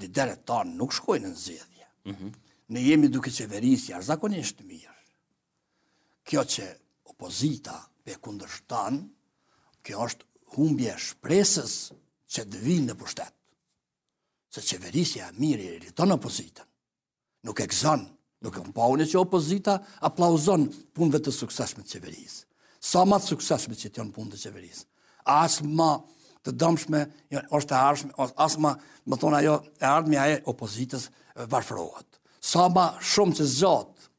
liderët tanë nuk shkojnë në zgjedhje. Ne jemi duke qeverisë jashtëzakonisht mirë. Kjo që opozita pe kundërshtan, kjo është humbje shpresës që të vinë në pushtet. Se qeverisja e mirë i rriton opozitën. Nuk e gëzon, nuk e paune që opozita aplauzon punëve të suksesshme të qeverisë. Sa më të suksesshme që janë punë të qeverisë. As më të dëmshme, është e ardhshme, as më thonë ajo e ardhmja e opozitës varfërohet. Sa më shumë që zgjat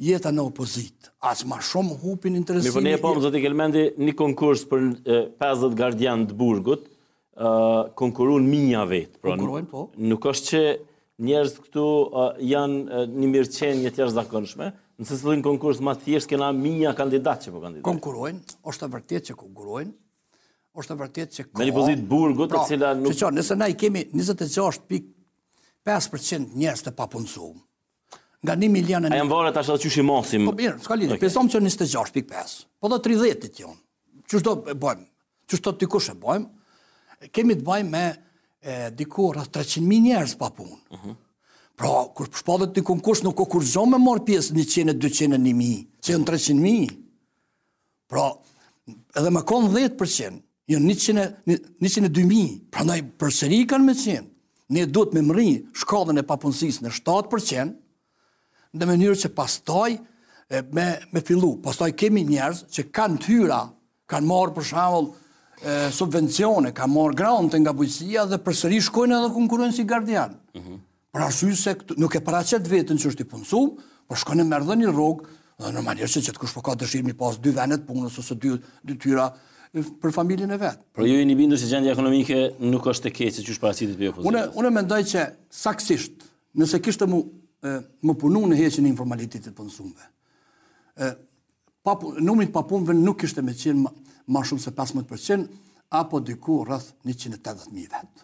jeta në opozitë, as më shumë hupin interesimin. Mirë, po ne e pamë, zoti Kelmendi, një konkurs për 50 gardian të Burgut, konkurruan minja vetë. Konkurruan, po. Nuk është që njerëz këtu janë një mirëqenie të jashtëzakonshme, nëse s'llin konkurs më thjesht kena minja kandidat që po kandidat. Konkurrojnë, është e vërtetë që konkurrojnë. Është e vërtetë që ka. Me një pozitë Burgut, e cila nuk. Nëse na i kemi 26.5% njerëz të papunësuar. Nga 1 milion. A janë varë tash edhe çushi mosim. Po mirë, s'ka lidhje. Pensojmë që 26.5. Po do 30 janë. Çu do e bëjmë? Çu do dikush e bëjmë? Kemi të bëjmë me diku rreth 300.000 njerëz pa punë. Pra, kur shpallet një konkurs nuk ka kurzon me marr pjesë 100, 200, 1000, që janë 300.000. Pra, edhe më kon 10%. Janë 102.000, prandaj përsëri kanë me qenë. Ne duhet me mri shkallën e papunësisë në 7%, në mënyrë që pastaj me fillu. Pastaj kemi njerëz që kanë tyra, kanë marrë për shembull subvencione, kanë marrë grante nga bujqësia dhe përsëri shkojnë edhe konkurrojnë si gardian. Për arsye se nuk e paraqet veten që është i punësuar, por shkojnë me ardhën një rrugë, dhe normalisht që kush po ka dëshirë mi pas 2 vende të punës ose 2 tyra për familjen e vet. Por ju jeni bindur se gjendja ekonomike nuk është e keqe që paraqitet për opozitën. Unë mendoj që saktësisht, nëse kishte më punu në heqjen e informalitetit të punësuesve. Numri i papunëve nuk kishte më qenë më shumë se 15%, apo diku rreth 180.000 vet.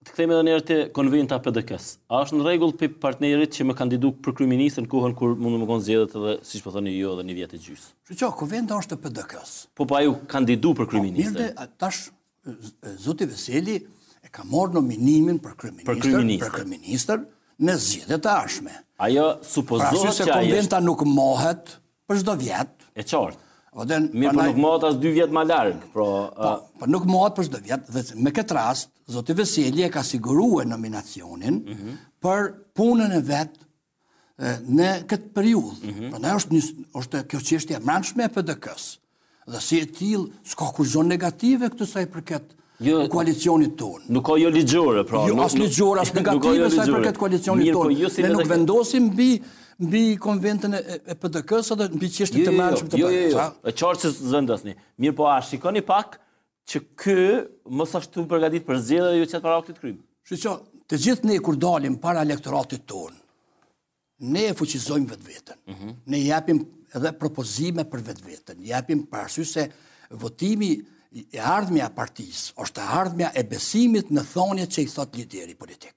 Të kthejmë edhe njerë të konventa PDK-s. A është në rregull për partnerit që më kandidu për kryeminist në kohën kur mund më konë zgjedhjet edhe, siç po thoni ju, edhe 1 vjet e gjys? Që konventa është e PDK-s. Po ju kandidu për kryeminist. Mirë, tash zoti Veseli e ka marrë nominimin për kryeministër në zgjedhjet e ardhshme. Ajo supozohet që konventa nuk mohet për çdo vjet. E qartë. Mirë, po nuk mohet as 2 vjet më larg, po nuk mohet për çdo vjet dhe me këtë rast zoti Veseli e ka siguruar nominacionin për punën e vet në këtë periudhë. Prandaj është kjo çështje e brendshme e PDK-s. Dhe si e tillë s'ka kurrë negative këtu sa i përket koalicionit tonë. Nuk ka jo ligjore, pra. Jo as ligjore as negative sa i përket koalicionit tonë. Ne nuk vendosim mbi konventën e PDK-s edhe mbi çështjet e brendshme të PDK-s. E qartë se zvendosni. Mirë, po a shikoni pak që ky mos ashtu përgatit për zgjedhje dhe ju çet para aktit krym. Shiqo, të gjithë ne kur dalim para elektoratit tonë, ne e fuqizojmë vetveten. Ne japim edhe propozime për vetveten. Japim parasysh se votimi e ardhmja e partisë është ardhmja e besimit në thonjet që i thot lideri politik.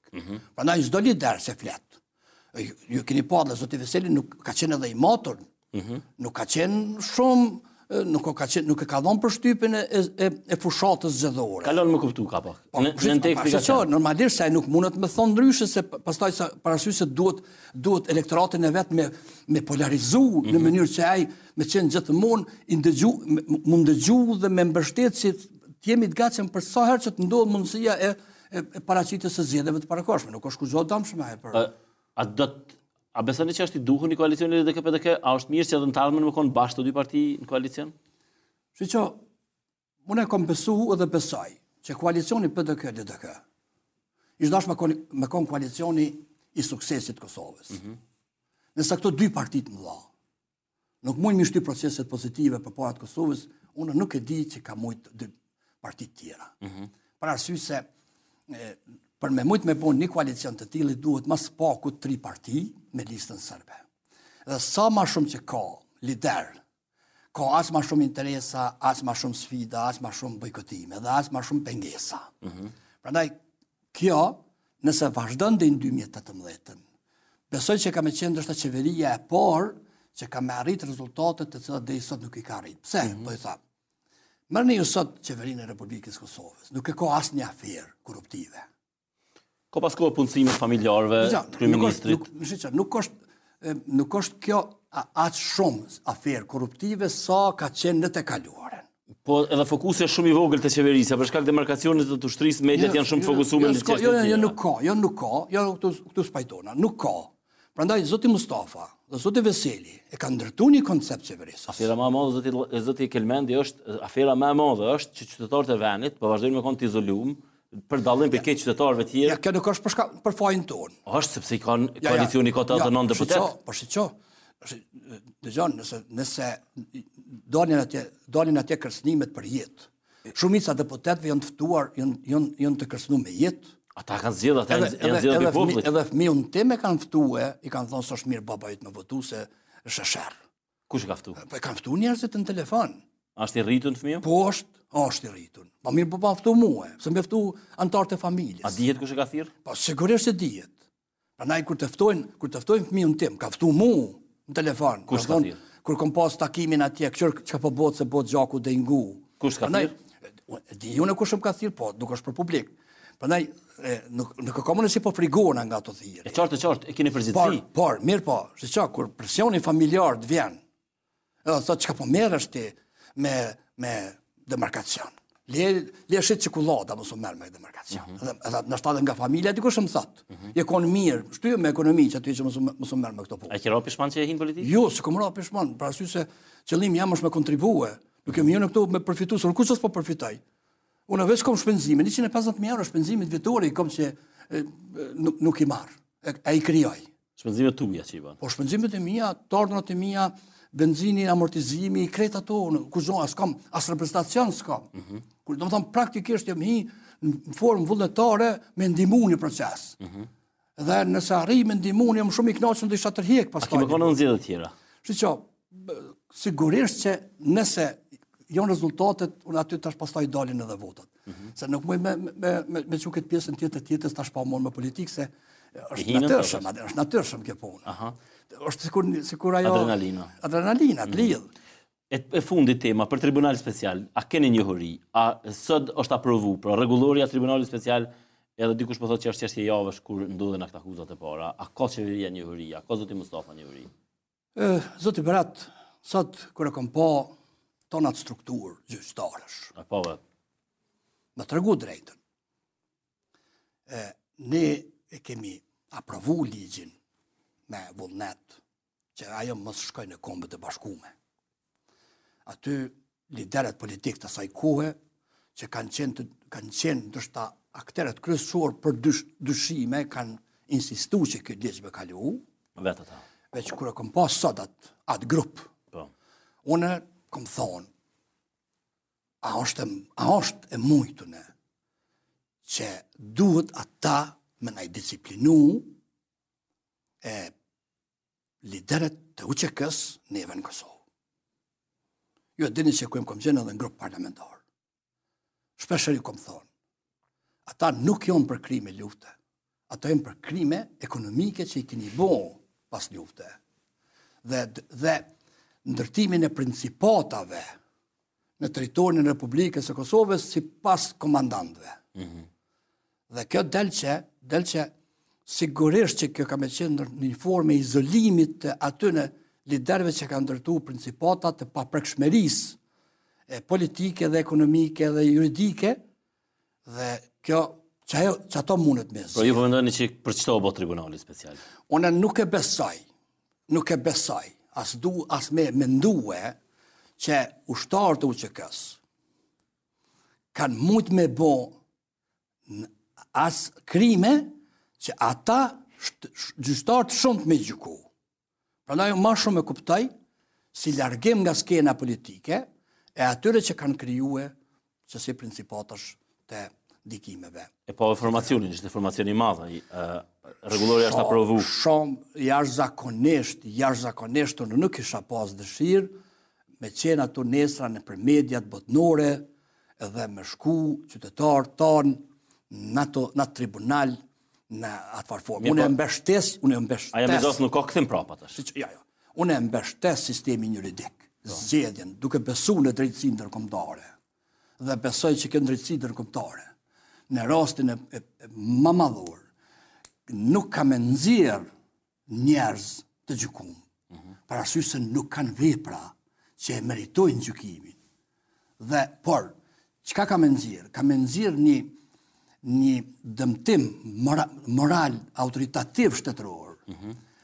Prandaj çdo lider se flet. Ju keni pa dhe zoti Veseli nuk ka qenë edhe i matur, nuk ka qenë shumë, nuk e ka dhënë përshtypjen e fushatës zgjedhore. Kalon më kuptu ka pak. Normalisht se nuk mundet me thonë ndryshe se pastaj parasysh se duhet elektoratin e vet me polarizu në mënyrë që ai me qenë gjithmonë mund dëgju dhe me mbështet si të jemi të gatshëm për sa herë që të ndodhë mundësia e paraqitjes së zgjedhjeve të parakohshme. Nuk është kurrë dëmshme për A besoni që është i duhur një koalicion e DDK-PDK? A është mirë që edhe në të ardhmen më konë bashkë të dy parti në koalicion? Shiqo, unë e kom besu edhe besoj që koalicioni PDK-DDK ishtë dash me konë koalicioni i suksesit Kosovës. Nëse këto 2 partit më dha, nuk mund mi shty proceset pozitive për parat Kosovës, unë nuk e di që ka mujt 2 partit tjera. Për arsye se për me mujt me bon një koalicion të tillë duhet mas paku 3 parti me listën serbe. Dhe sa ma shumë që ka lider, ka as ma shumë interesa, as ma shumë sfida, as ma shumë bojkotime dhe as ma shumë pengesa. Prandaj kjo, nëse vazhdon deri në 2018, besoj që ka me qenë ndoshta qeveria e parë që ka me arrit rezultatet të cilat deri sot nuk i ka arrit. Pse? Do i tha. Merrni ju sot qeverinë e Republikës Kosovës. Nuk e ka asnjë aferë korruptive. Ko pas kohë punësimit familjarëve të kryeministrit? Nuk është kjo aq shumë aferë korruptive sa ka qenë në të kaluaren. Po edhe fokusi është shumë i vogël të qeverisë, për shkak demarkacionit të ushtrisë, mediat janë shumë fokusuar në çështje të tjera. Jo, këtu spajtona, nuk ka. Prandaj zoti Mustafa dhe zoti Veseli e kanë ndërtuar një koncept qeverisë. Afera më e madhe zoti Kelmendi është afera më e madhe është që qytetarët e vendit po vazhdojnë me kon të izoluar për dallim për këtë qytetarëve të tjerë. Ja, kjo nuk është për fajin tonë. Është sepse i kanë koalicioni ka 89 deputet. Po shiqo. Dëgjon, nëse dalin atje kërcënimet për jetë. Shumica deputetëve janë të ftuar, janë të kërcënuar me jetë. Ata kanë zgjedhur, ata janë zgjedhur popullit. Edhe fëmijën tim e kanë ftuar, i kanë thënë s'është mirë baba yt me votu se është sherr. Kush e ka ftuar? Po e kanë ftuar njerëzit në telefon. Është i rritur fëmiu? Po është i rritur. Po mirë po ftu mua, se më ftu anëtarët e familjes. A dihet kush e ka thirr? Po sigurisht se dihet. Prandaj kur të ftojnë fëmijën tim, ka ftu mua në telefon. Kush ka thirr? Kur kom pas takimin atje, çka po bëhet se bëhet gjaku Dengu. Kush ka thirr? Di unë kush më ka thirr, po nuk është për publik. Prandaj nuk ka mënyrë si po frigona nga ato thirrje. E qartë, e keni përgjithësi. Por, mirë po, shiqo, kur presioni familjar të vjen, edhe thot çka po merresh ti me demarkacion. Le shit çikollada mos u merr me demarkacion. Edhe na shtatë nga familja dikush më thot. Je kon mirë, shtyje me ekonomi që aty që mos u merr me këto punë. A qero pishman që e hin politikë? Jo, s'kam rrah pishman, për arsye se qëllimi jam është me kontribue. Nuk kemi jeni këtu me përfitues, kush s'po përfitoj. Unë veç kom shpenzime, 150.000 euro shpenzimit vitore i kom që nuk i marr. Ai krijoj. Shpenzimet tuaja që i bën. Po shpenzimet e mia, tordhnat e mia, benzini, amortizimi, krejt ato, kuzhon as reprezentacion s'kam. Kur do të them praktikisht jam hi në formë vullnetare me ndihmu një proces. Dhe nëse arri me ndihmu jam shumë i kënaqur do isha tërheq pastaj. A kemi kanë zgjedhje të tjera? Shiqo, sigurisht që nëse janë rezultatet, unë aty tash pastaj dalin edhe votat. Se nuk muj me çu këtë pjesën tjetër tash pa mund me politikë se është natyrshëm kjo punë. Është sikur ajo adrenalina të lidh. E fundit tema për tribunal special, a keni njohuri? A sot është aprovu, pra rregullorja e tribunalit special Edhe dikush po thotë që është çështje javësh kur ndodhen akta akuzat e para. A ka qeveria njohuri? A ka zoti Mustafa njohuri? Zoti Berat, sot kur e kam pa tonat strukturë gjyqtarësh. Po vet. Më tregu drejtën. Ne e kemi aprovu ligjin me vullnet që ajo mos shkoj në Kombët e Bashkuara. Aty liderët politik të asaj kohe që kanë qenë ndoshta aktorët kryesorë për dyshime kanë insistuar që ky ligj me kalu. Vetë ata. Veç kur e kam pas sot atë grup. Po. Unë kam thonë, a është e mujtune që duhet ata me nëj disciplinu liderët të UÇK-s neve në Kosovë. Ju e dini që ku kam qenë edhe në grup parlamentar. Shpeshher ju kam thonë, ata nuk janë për krime lufte, ata janë për krime ekonomike që i keni bo pas lufte. Dhe ndërtimin e principatave në territorin e Republikës së Kosovës si pas komandantëve. Dhe kjo del që sigurisht që kjo ka me qenë në një formë e izolimit të atyne liderëve që kanë ndërtu principatat të paprekshmërisë politike dhe ekonomike dhe juridike, dhe kjo që ato mundet me zgjidhje. Pro ju po mendoni që për çto u bë tribunali special? Unë nuk e besoj, as me mendue që ushtarët e UÇK-s kanë mujt me bo as krime që ata gjyqtarët shumë të me gjyku. Prandaj ma shumë e kuptoj si largim nga skena politike e atyre që kanë krijuar që si principatash të ndikimeve. E po informacionin, ishte informacioni i madh, rregullori është aprovu. Shumë jashtëzakonisht unë nuk isha pas dëshirë me qenë ato nesra në për mediat botnore edhe me shku qytetarë tanë në atë tribunal në atë farformë. Unë e mbështes. A jam zot nuk ka kthim prapa tash. Jo. Unë e mbështes sistemin juridik, zgjedhjen, duke besuar në drejtësinë ndërkombëtare. Dhe besoj që kjo drejtësi ndërkombëtare në rastin e më madhur nuk ka me nxjerr njerëz të gjykuar. Për arsye se nuk kanë vepra që e meritojnë gjykimin. Por çka ka me nxjerr? Ka me nxjerr një dëmtim moral autoritativ shtetëror.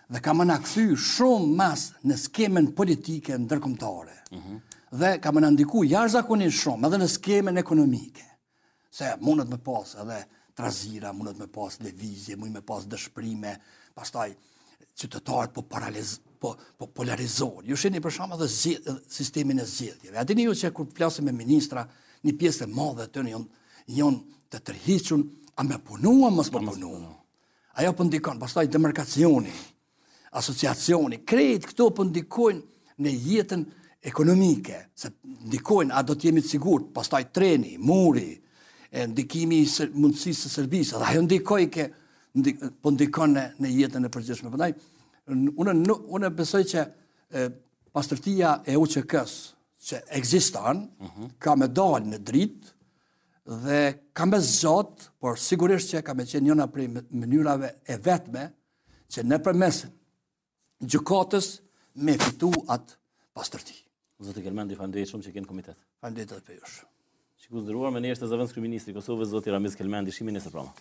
Dhe ka më na kthy shumë mas në skemen politike ndërkombëtare. Dhe ka më na ndiku jashtëzakonisht shumë edhe në skemen ekonomike. Se mundet me pas edhe trazira, mundet me pas lëvizje, mundet me pas dëshpërime, pastaj qytetarët po polarizohen. Ju shihni për shembull edhe sistemin e zgjedhjeve. A dini ju që kur flasim me ministra, një pjesë e madhe të janë të tërhiqur, a me punu, a mos me punu. Ajo po ndikon, pastaj demarkacioni, asociacioni, krejt këto po ndikojnë në jetën ekonomike, se ndikojnë, a do t'jemi të sigurt, pastaj treni, muri, ndikimi i mundësisë së Serbisë, dhe ajo po ndikon në jetën e përgjithshme. Prandaj unë besoj që pastërtia e UÇK-s që ekziston, ka me dalë në dritë dhe ka me zgjat, por sigurisht që ka me qenë njëna prej mënyrave e vetme që nëpërmes gjykatës me fitu atë pastërti. Zoti Kelmendi, faleminderit shumë që keni komitet. Faleminderit edhe për jush. Shikues nderuar, me ne është zëvendës kryeministri i Kosovës, zoti Ramiz Kelmendi, shimin e së prama.